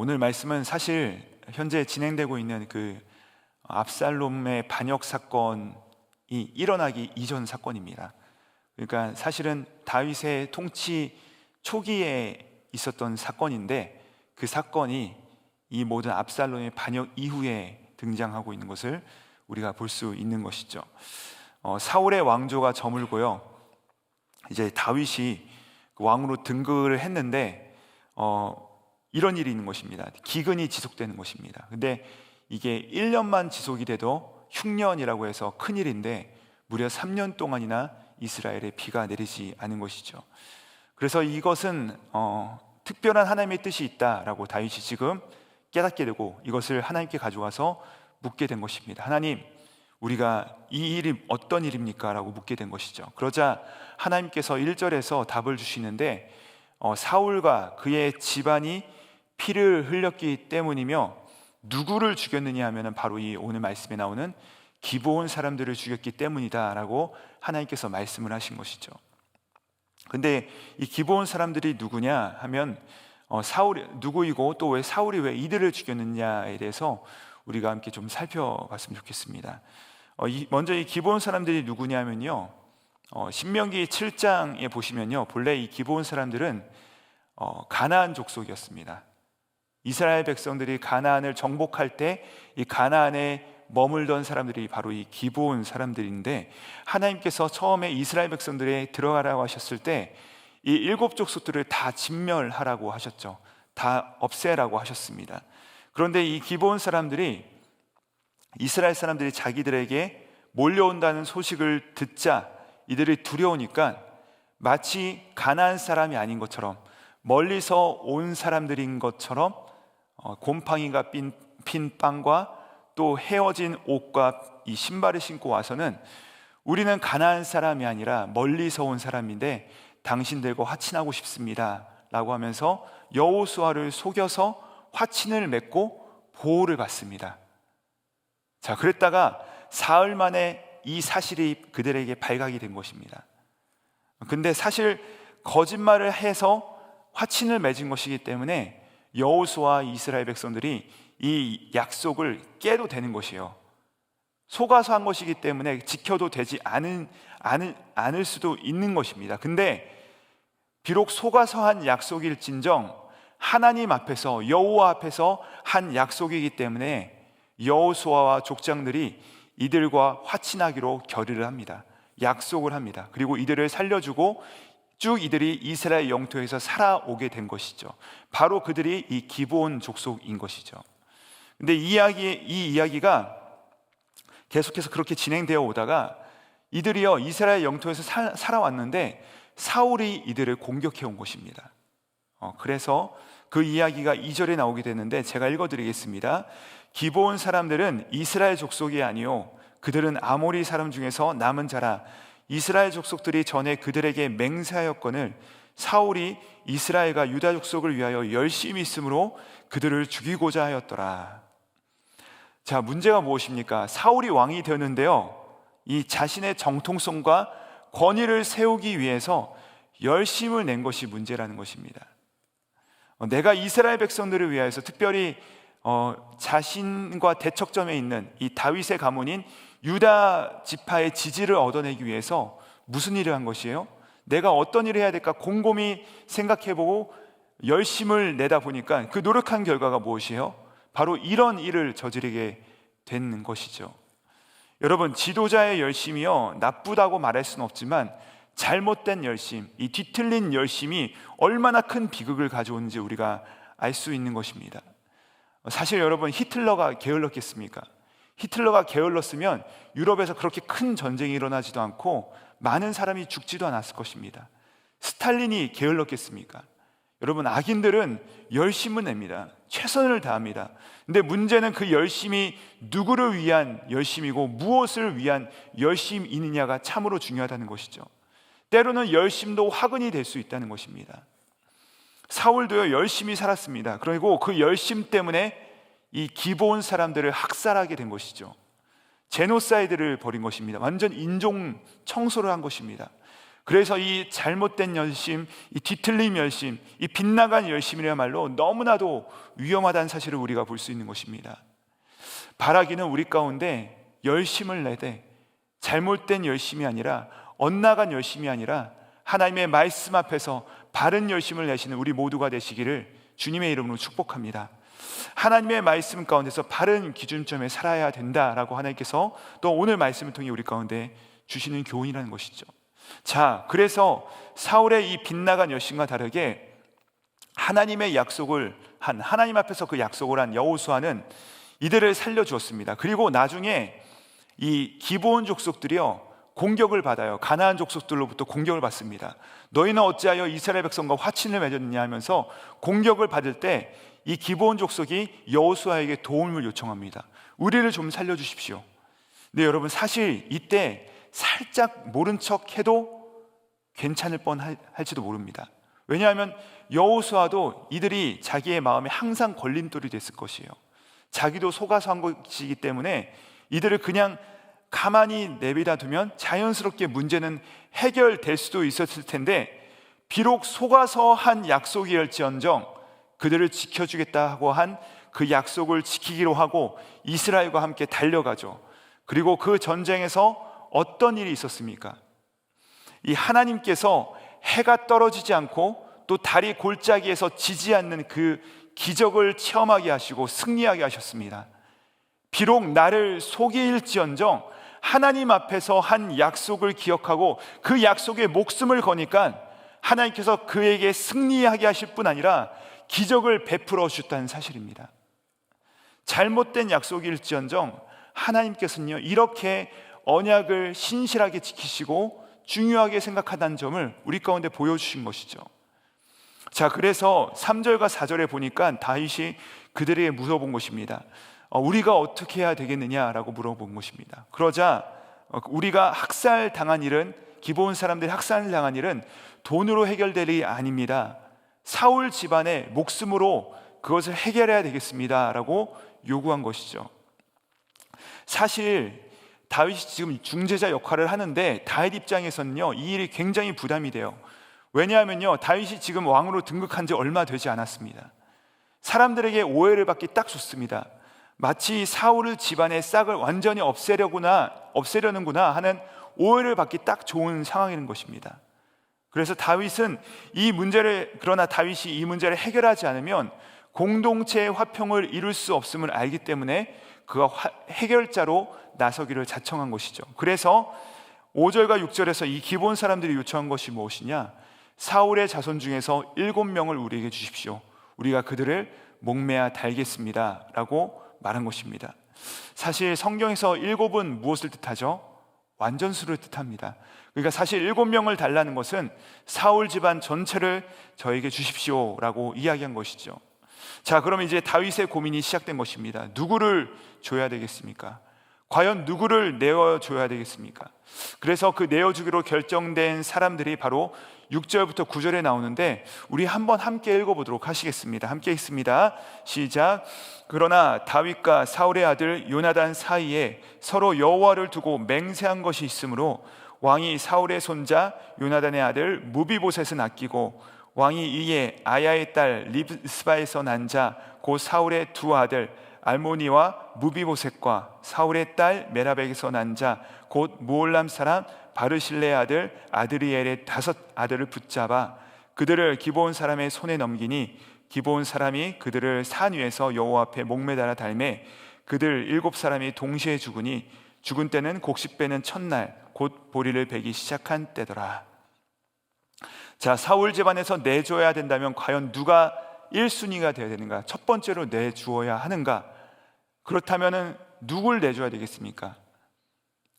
오늘 말씀은 사실 현재 진행되고 있는 그 압살롬의 반역 사건이 일어나기 이전 사건입니다. 그러니까 사실은 다윗의 통치 초기에 있었던 사건인데, 그 사건이 이 모든 압살롬의 반역 이후에 등장하고 있는 것을 우리가 볼 수 있는 것이죠. 사울의 왕조가 저물고요, 이제 다윗이 그 왕으로 등극을 했는데 이런 일이 있는 것입니다. 기근이 지속되는 것입니다. 근데 이게 1년만 지속이 돼도 흉년이라고 해서 큰일인데, 무려 3년 동안이나 이스라엘에 비가 내리지 않은 것이죠. 그래서 이것은 특별한 하나님의 뜻이 있다라고 다윗이 지금 깨닫게 되고, 이것을 하나님께 가져가서 묻게 된 것입니다. 하나님, 우리가 이 일이 어떤 일입니까? 라고 묻게 된 것이죠. 그러자 하나님께서 1절에서 답을 주시는데, 사울과 그의 집안이 피를 흘렸기 때문이며, 누구를 죽였느냐 하면 바로 이 오늘 말씀에 나오는 기브온 사람들을 죽였기 때문이다 라고 하나님께서 말씀을 하신 것이죠. 근데 이 기브온 사람들이 누구냐 하면 사울이 누구이고, 또 왜 사울이 왜 이들을 죽였느냐에 대해서 우리가 함께 좀 살펴봤으면 좋겠습니다. 먼저 이 기브온 사람들이 누구냐면요, 신명기 7장에 보시면요, 본래 이 기브온 사람들은 가나안 족속이었습니다. 이스라엘 백성들이 가나안을 정복할 때 이 가나안에 머물던 사람들이 바로 이 기브온 사람들인데, 하나님께서 처음에 이스라엘 백성들이 들어가라고 하셨을 때 이 7 족속들을 다 진멸하라고 하셨죠. 다 없애라고 하셨습니다. 그런데 이 기브온 사람들이, 이스라엘 사람들이 자기들에게 몰려온다는 소식을 듣자 이들이 두려우니까 마치 가나안 사람이 아닌 것처럼, 멀리서 온 사람들인 것처럼 곰팡이가 핀 빵과 또 헤어진 옷과 이 신발을 신고 와서는, 우리는 가나안 사람이 아니라 멀리서 온 사람인데 당신들과 화친하고 싶습니다 라고 하면서 여호수아를 속여서 화친을 맺고 보호를 받습니다. 자, 그랬다가 사흘 만에 이 사실이 그들에게 발각이 된 것입니다. 근데 사실 거짓말을 해서 화친을 맺은 것이기 때문에 여호수아와 이스라엘 백성들이 이 약속을 깨도 되는 것이에요. 속아서 한 것이기 때문에 지켜도 되지 않을 수도 있는 것입니다. 근데 비록 속아서 한 약속일진정 하나님 앞에서, 여호와 앞에서 한 약속이기 때문에 여호수아와 족장들이 이들과 화친하기로 결의를 합니다. 약속을 합니다. 그리고 이들을 살려주고 쭉 이들이 이스라엘 영토에서 살아오게 된 것이죠. 바로 그들이 이 기브온 족속인 것이죠. 근데 이 이야기가 계속해서 그렇게 진행되어 오다가 이들이요, 이스라엘 영토에서 살아왔는데 사울이 이들을 공격해 온 것입니다. 그래서 그 이야기가 2절에 나오게 되는데 제가 읽어드리겠습니다. 기브온 사람들은 이스라엘 족속이 아니요, 그들은 아모리 사람 중에서 남은 자라. 이스라엘 족속들이 전에 그들에게 맹세하였거늘 사울이 이스라엘과 유다 족속을 위하여 열심히 있으므로 그들을 죽이고자 하였더라. 자, 문제가 무엇입니까? 사울이 왕이 되었는데요, 이 자신의 정통성과 권위를 세우기 위해서 열심을 낸 것이 문제라는 것입니다. 내가 이스라엘 백성들을 위하여서, 특별히 자신과 대척점에 있는 이 다윗의 가문인 유다 지파의 지지를 얻어내기 위해서 무슨 일을 한 것이에요? 내가 어떤 일을 해야 될까 곰곰이 생각해보고 열심을 내다 보니까 그 노력한 결과가 무엇이에요? 바로 이런 일을 저지르게 된 것이죠. 여러분, 지도자의 열심이요, 나쁘다고 말할 수는 없지만 잘못된 열심, 이 뒤틀린 열심이 얼마나 큰 비극을 가져오는지 우리가 알 수 있는 것입니다. 사실 여러분, 히틀러가 게을렀겠습니까? 히틀러가 게을렀으면 유럽에서 그렇게 큰 전쟁이 일어나지도 않고 많은 사람이 죽지도 않았을 것입니다. 스탈린이 게을렀겠습니까? 여러분, 악인들은 열심을 냅니다. 최선을 다합니다. 근데 문제는 그 열심이 누구를 위한 열심이고 무엇을 위한 열심이느냐가 참으로 중요하다는 것이죠. 때로는 열심도 화근이 될 수 있다는 것입니다. 사울도요, 열심히 살았습니다. 그리고 그 열심 때문에 이 기브온 사람들을 학살하게 된 것이죠. 제노사이드를 벌인 것입니다. 완전 인종 청소를 한 것입니다. 그래서 이 잘못된 열심, 이 뒤틀림 열심, 이 빗나간 열심이야말로 너무나도 위험하다는 사실을 우리가 볼 수 있는 것입니다. 바라기는 우리 가운데 열심을 내되 잘못된 열심이 아니라, 엇나간 열심이 아니라 하나님의 말씀 앞에서 바른 열심을 내시는 우리 모두가 되시기를 주님의 이름으로 축복합니다. 하나님의 말씀 가운데서 바른 기준점에 살아야 된다라고 하나님께서 또 오늘 말씀을 통해 우리 가운데 주시는 교훈이라는 것이죠. 자, 그래서 사울의 이 빗나간 열심과 다르게 하나님의 약속을 한, 하나님 앞에서 그 약속을 한 여호수아는 이들을 살려주었습니다. 그리고 나중에 이 기브온 족속들이요 공격을 받아요. 가나안 족속들로부터 공격을 받습니다. 너희는 어찌하여 이스라엘 백성과 화친을 맺었느냐 하면서 공격을 받을 때 이 기브온 족속이 여호수아에게 도움을 요청합니다. 우리를 좀 살려주십시오. 근데 여러분, 사실 이때 살짝 모른 척 해도 괜찮을 뻔할지도 모릅니다. 왜냐하면 여호수아도 이들이 자기의 마음에 항상 걸림돌이 됐을 것이에요. 자기도 속아서 한 것이기 때문에 이들을 그냥 가만히 내비다 두면 자연스럽게 문제는 해결될 수도 있었을 텐데, 비록 속아서 한 약속이었지언정 그들을 지켜주겠다고 한 그 약속을 지키기로 하고 이스라엘과 함께 달려가죠. 그리고 그 전쟁에서 어떤 일이 있었습니까? 이 하나님께서 해가 떨어지지 않고 또 달이 골짜기에서 지지 않는 그 기적을 체험하게 하시고 승리하게 하셨습니다. 비록 나를 속일지언정 하나님 앞에서 한 약속을 기억하고 그 약속에 목숨을 거니까 하나님께서 그에게 승리하게 하실 뿐 아니라 기적을 베풀어 주셨다는 사실입니다. 잘못된 약속일지언정 하나님께서는요 이렇게 언약을 신실하게 지키시고 중요하게 생각한다는 점을 우리 가운데 보여주신 것이죠. 자, 그래서 3절과 4절에 보니까 다윗이 그들에게 물어본 것입니다. 우리가 어떻게 해야 되겠느냐라고 물어본 것입니다. 그러자 우리가 학살당한 일은, 기브온 사람들이 학살당한 일은 돈으로 해결될 일이 아닙니다. 사울 집안의 목숨으로 그것을 해결해야 되겠습니다 라고 요구한 것이죠. 사실 다윗이 지금 중재자 역할을 하는데 다윗 입장에서는요 이 일이 굉장히 부담이 돼요. 왜냐하면요 다윗이 지금 왕으로 등극한 지 얼마 되지 않았습니다. 사람들에게 오해를 받기 딱 좋습니다. 마치 사울 집안의 싹을 완전히 없애려는구나 하는 오해를 받기 딱 좋은 상황인 것입니다. 그래서 그러나 다윗이 이 문제를 해결하지 않으면 공동체의 화평을 이룰 수 없음을 알기 때문에 그가 해결자로 나서기를 자청한 것이죠. 그래서 5절과 6절에서 이 기브온 사람들이 요청한 것이 무엇이냐? 사울의 자손 중에서 7명을 우리에게 주십시오. 우리가 그들을 목매아 달겠습니다 라고 말한 것입니다. 사실 성경에서 7은 무엇을 뜻하죠? 완전수를 뜻합니다. 그러니까 사실 7명을 달라는 것은 사울 집안 전체를 저에게 주십시오 라고 이야기한 것이죠. 자, 그럼 이제 다윗의 고민이 시작된 것입니다. 누구를 줘야 되겠습니까? 과연 누구를 내어줘야 되겠습니까? 그래서 그 내어주기로 결정된 사람들이 바로 6절부터 9절에 나오는데 우리 한번 함께 읽어보도록 하시겠습니다. 함께 읽습니다. 시작. 그러나 다윗과 사울의 아들 요나단 사이에 서로 여호와를 두고 맹세한 것이 있으므로 왕이 사울의 손자 요나단의 아들 무비보셋은 아끼고 왕이 이에 아야의 딸 립스바에서 난 자 곧 사울의 두 아들 알모니와 무비보셋과 사울의 딸 메라백에서 난 자 곧 무올람 사람 바르실레의 아들 아드리엘의 5 아들을 붙잡아 그들을 기브온 사람의 손에 넘기니 기브온 사람이 그들을 산 위에서 여호와 앞에 목매달아 달매 그들 7사람이 동시에 죽으니 죽은 때는 곡식 빼는 첫날 곧 보리를 베기 시작한 때더라. 자, 사울 집안에서 내줘야 된다면 과연 누가 1순위가 되어야 되는가? 첫 번째로 내주어야 하는가? 그렇다면 누굴 내줘야 되겠습니까?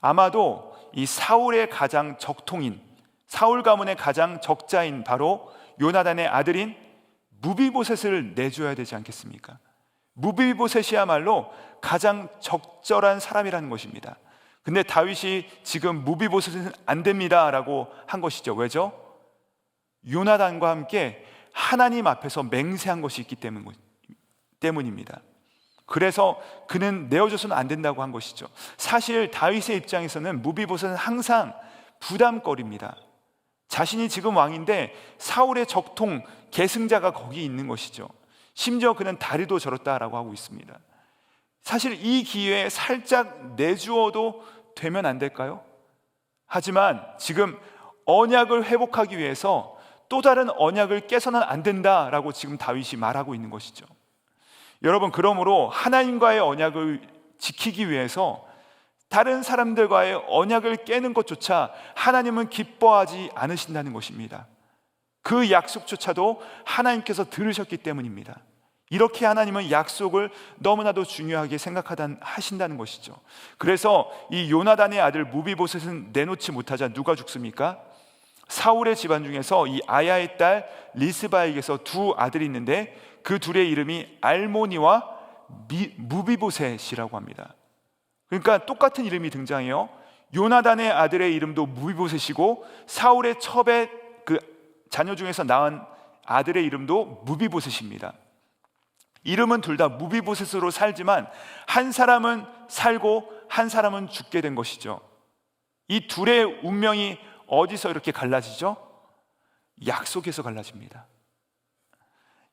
아마도 이 사울의 가장 적통인, 사울 가문의 가장 적자인 바로 요나단의 아들인 무비보셋을 내줘야 되지 않겠습니까? 무비보셋이야말로 가장 적절한 사람이라는 것입니다. 근데 다윗이 지금 무비보셋은 안 됩니다 라고 한 것이죠. 왜죠? 요나단과 함께 하나님 앞에서 맹세한 것이 있기 때문입니다. 그래서 그는 내어줘서는 안 된다고 한 것이죠. 사실 다윗의 입장에서는 무비보셋은 항상 부담거리입니다. 자신이 지금 왕인데 사울의 적통 계승자가 거기 있는 것이죠. 심지어 그는 다리도 절었다라고 하고 있습니다. 사실 이 기회에 살짝 내주어도 되면 안 될까요? 하지만 지금 언약을 회복하기 위해서 또 다른 언약을 깨서는 안 된다라고 지금 다윗이 말하고 있는 것이죠. 여러분, 그러므로 하나님과의 언약을 지키기 위해서 다른 사람들과의 언약을 깨는 것조차 하나님은 기뻐하지 않으신다는 것입니다. 그 약속조차도 하나님께서 들으셨기 때문입니다. 이렇게 하나님은 약속을 너무나도 중요하게 하신다는 것이죠. 그래서 이 요나단의 아들 무비보셋은 내놓지 못하자 누가 죽습니까? 사울의 집안 중에서 이 아야의 딸 리스바에게서 두 아들이 있는데 그 둘의 이름이 알모니와 무비보셋이라고 합니다. 그러니까 똑같은 이름이 등장해요. 요나단의 아들의 이름도 무비보셋이고 사울의 첩의 그 자녀 중에서 낳은 아들의 이름도 무비보셋입니다. 이름은 둘 다 무비보셋으로 살지만 한 사람은 살고 한 사람은 죽게 된 것이죠. 이 둘의 운명이 어디서 이렇게 갈라지죠? 약속에서 갈라집니다.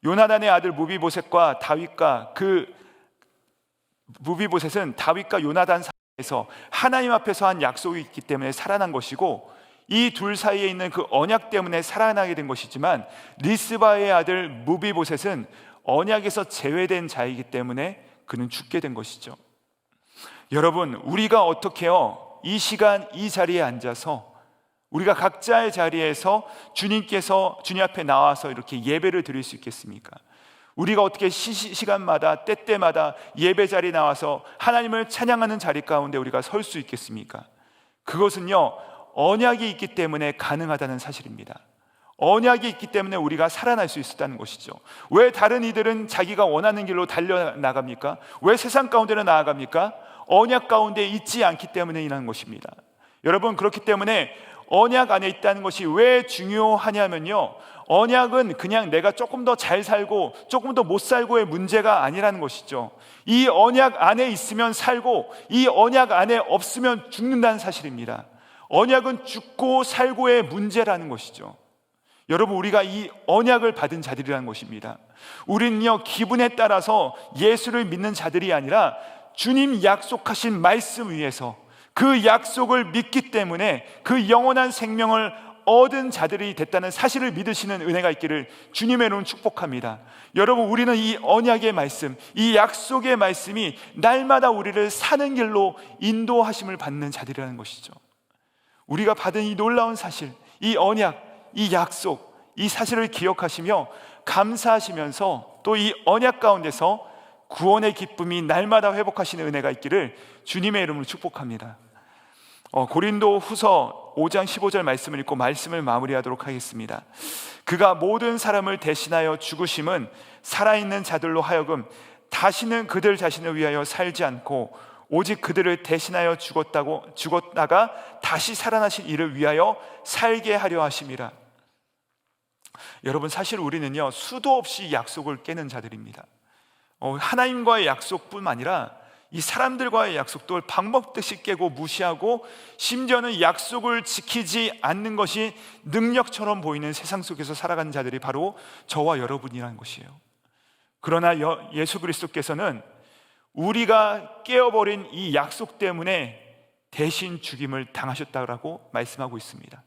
요나단의 아들 무비보셋과 다윗과 무비보셋은 다윗과 요나단 사이에서 하나님 앞에서 한 약속이 있기 때문에 살아난 것이고, 이 둘 사이에 있는 그 언약 때문에 살아나게 된 것이지만 리스바의 아들 무비보셋은 언약에서 제외된 자이기 때문에 그는 죽게 된 것이죠. 여러분, 우리가 어떻게요? 이 시간 이 자리에 앉아서 우리가 각자의 자리에서 주님 앞에 나와서 이렇게 예배를 드릴 수 있겠습니까? 우리가 어떻게 시간마다 때때마다 예배 자리에 나와서 하나님을 찬양하는 자리 가운데 우리가 설 수 있겠습니까? 그것은요, 언약이 있기 때문에 가능하다는 사실입니다. 언약이 있기 때문에 우리가 살아날 수 있었다는 것이죠. 왜 다른 이들은 자기가 원하는 길로 달려나갑니까? 왜 세상 가운데로 나아갑니까? 언약 가운데 있지 않기 때문이라는 것입니다. 여러분, 그렇기 때문에 언약 안에 있다는 것이 왜 중요하냐면요, 언약은 그냥 내가 조금 더 잘 살고 조금 더 못 살고의 문제가 아니라는 것이죠. 이 언약 안에 있으면 살고 이 언약 안에 없으면 죽는다는 사실입니다. 언약은 죽고 살고의 문제라는 것이죠. 여러분, 우리가 이 언약을 받은 자들이라는 것입니다. 우리는요, 기분에 따라서 예수를 믿는 자들이 아니라 주님 약속하신 말씀 위에서 그 약속을 믿기 때문에 그 영원한 생명을 얻은 자들이 됐다는 사실을 믿으시는 은혜가 있기를 주님의 이름으로 축복합니다. 여러분, 우리는 이 언약의 말씀, 이 약속의 말씀이 날마다 우리를 사는 길로 인도하심을 받는 자들이라는 것이죠. 우리가 받은 이 놀라운 사실, 이 언약, 이 약속, 이 사실을 기억하시며 감사하시면서 또 이 언약 가운데서 구원의 기쁨이 날마다 회복하시는 은혜가 있기를 주님의 이름으로 축복합니다. 고린도 후서 5장 15절 말씀을 읽고 말씀을 마무리하도록 하겠습니다. 그가 모든 사람을 대신하여 죽으심은 살아있는 자들로 하여금 다시는 그들 자신을 위하여 살지 않고 오직 그들을 대신하여 죽었다가 다시 살아나신 이를 위하여 살게 하려 하심이라. 여러분, 사실 우리는요, 수도 없이 약속을 깨는 자들입니다. 하나님과의 약속뿐만 아니라 이 사람들과의 약속도 방법듯이 깨고 무시하고 심지어는 약속을 지키지 않는 것이 능력처럼 보이는 세상 속에서 살아가는 자들이 바로 저와 여러분이라는 것이에요. 그러나 예수 그리스도께서는 우리가 깨어버린 이 약속 때문에 대신 죽임을 당하셨다고 말씀하고 있습니다.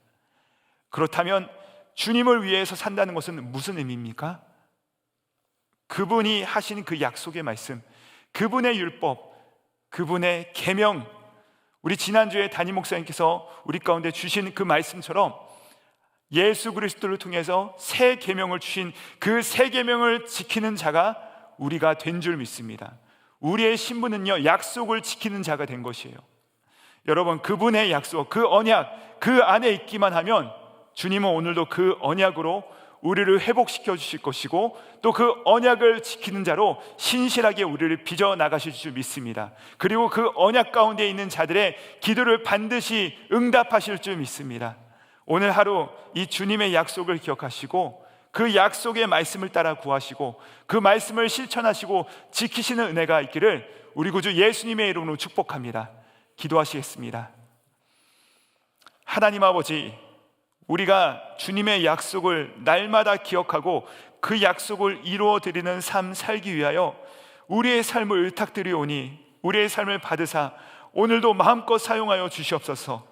그렇다면 주님을 위해서 산다는 것은 무슨 의미입니까? 그분이 하신 그 약속의 말씀, 그분의 율법, 그분의 계명, 우리 지난주에 담임 목사님께서 우리 가운데 주신 그 말씀처럼 예수 그리스도를 통해서 새 계명을 주신 그 새 계명을 지키는 자가 우리가 된 줄 믿습니다. 우리의 신분은요, 약속을 지키는 자가 된 것이에요. 여러분, 그분의 약속, 그 언약, 그 안에 있기만 하면 주님은 오늘도 그 언약으로 우리를 회복시켜 주실 것이고 또 그 언약을 지키는 자로 신실하게 우리를 빚어 나가실 줄 믿습니다. 그리고 그 언약 가운데 있는 자들의 기도를 반드시 응답하실 줄 믿습니다. 오늘 하루 이 주님의 약속을 기억하시고 그 약속의 말씀을 따라 구하시고 그 말씀을 실천하시고 지키시는 은혜가 있기를 우리 구주 예수님의 이름으로 축복합니다. 기도하시겠습니다. 하나님 아버지, 우리가 주님의 약속을 날마다 기억하고 그 약속을 이루어 드리는 삶 살기 위하여 우리의 삶을 의탁드리오니 우리의 삶을 받으사 오늘도 마음껏 사용하여 주시옵소서.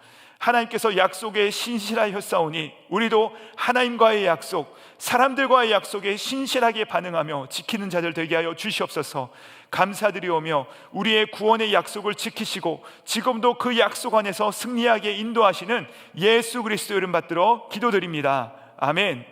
하나님께서 약속에 신실하였사오니 우리도 하나님과의 약속, 사람들과의 약속에 신실하게 반응하며 지키는 자들 되게 하여 주시옵소서. 감사드리오며 우리의 구원의 약속을 지키시고 지금도 그 약속 안에서 승리하게 인도하시는 예수 그리스도 이름 받들어 기도드립니다. 아멘.